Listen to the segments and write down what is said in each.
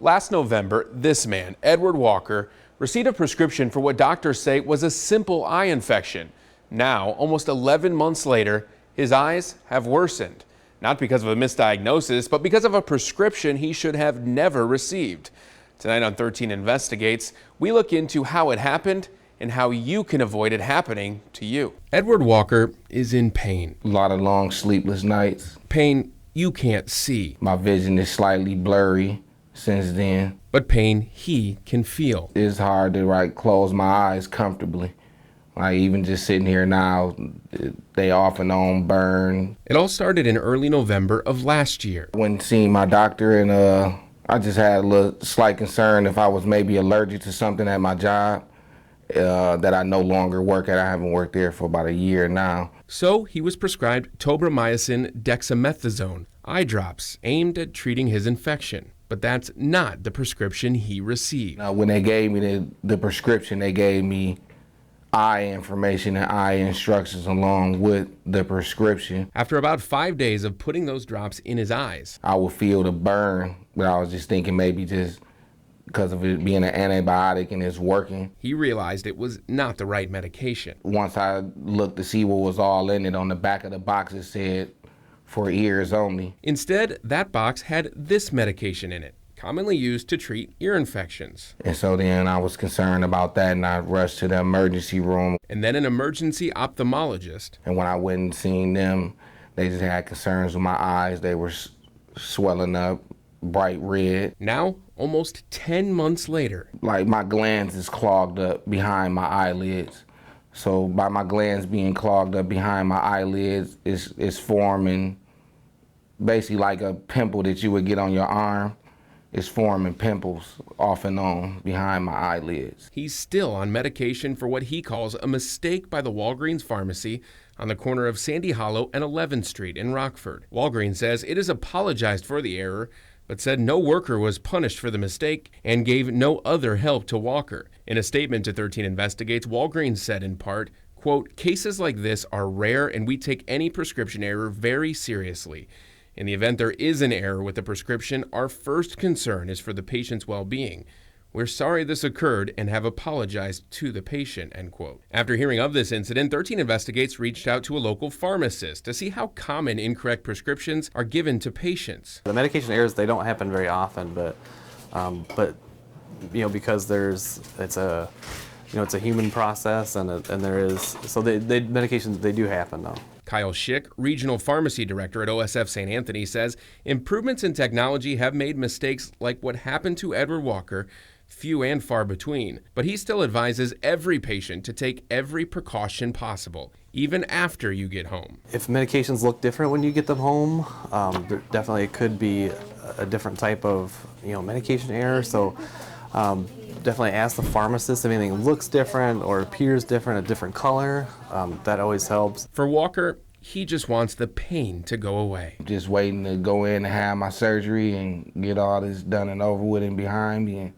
Last November, this man, Edward Walker, received a prescription for what doctors say was a simple eye infection. Now, almost 11 months later, his eyes have worsened. Not because of a misdiagnosis, but because of a prescription he should have never received. Tonight on 13 Investigates, we look into how it happened and how you can avoid it happening to you. Edward Walker is in pain. A lot of long sleepless nights. Pain you can't see. My vision is slightly blurry since then. But pain he can feel. It's hard to close my eyes comfortably. Even just sitting here now, they off and on burn. It all started in early November of last year. Went seeing my doctor, and I just had a little slight concern if I was maybe allergic to something at my job that I no longer work at. I haven't worked there for about a year now. So he was prescribed tobramycin dexamethasone, eye drops aimed at treating his infection. But that's not the prescription he received. When they gave me the prescription, they gave me eye information and eye instructions along with the prescription. After about 5 days of putting those drops in his eyes, I would feel the burn, but I was just thinking maybe just because of it being an antibiotic and it's working. He realized it was not the right medication. Once I looked to see what was all in it, on the back of the box it said for ears only. Instead, that box had this medication in it, commonly used to treat ear infections. And so then I was concerned about that, and I rushed to the emergency room. And then an emergency ophthalmologist. And when I went and seen them, they just had concerns with my eyes. They were swelling up, bright red. Now, almost 10 months later. My glands is clogged up behind my eyelids. So by my glands being clogged up behind my eyelids, it's forming basically like a pimple that you would get on your arm. It's forming pimples off and on behind my eyelids. He's still on medication for what he calls a mistake by the Walgreens pharmacy on the corner of Sandy Hollow and 11th Street in Rockford. Walgreens says it has apologized for the error, but said no worker was punished for the mistake and gave no other help to Walker. In a statement to 13 Investigates, Walgreens said in part, quote, "Cases like this are rare and we take any prescription error very seriously. In the event there is an error with the prescription, our first concern is for the patient's well-being. We're sorry this occurred and have apologized to the patient," end quote. After hearing of this incident, 13 Investigates reached out to a local pharmacist to see how common incorrect prescriptions are given to patients. The medication errors, they don't happen very often, but because it's a human process, and there is, so medications, they do happen though. Kyle Schick, Regional Pharmacy Director at OSF St. Anthony, says improvements in technology have made mistakes like what happened to Edward Walker few and far between. But he still advises every patient to take every precaution possible, even after you get home. If medications look different when you get them home, there definitely could be a different type of medication error. So definitely ask the pharmacist if anything looks different or appears different, a different color. That always helps. For Walker, he just wants the pain to go away. Just waiting to go in and have my surgery and get all this done and over with and behind me and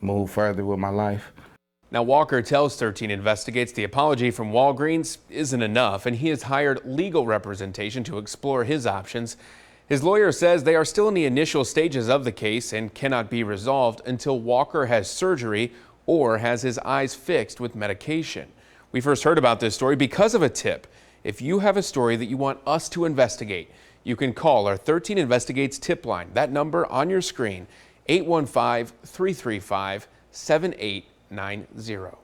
move further with my life. Now, Walker tells 13 Investigates the apology from Walgreens isn't enough, and he has hired legal representation to explore his options. His lawyer says they are still in the initial stages of the case and cannot be resolved until Walker has surgery or has his eyes fixed with medication. We first heard about this story because of a tip. If you have a story that you want us to investigate, you can call our 13 Investigates tip line. That number on your screen, 815-335-7890.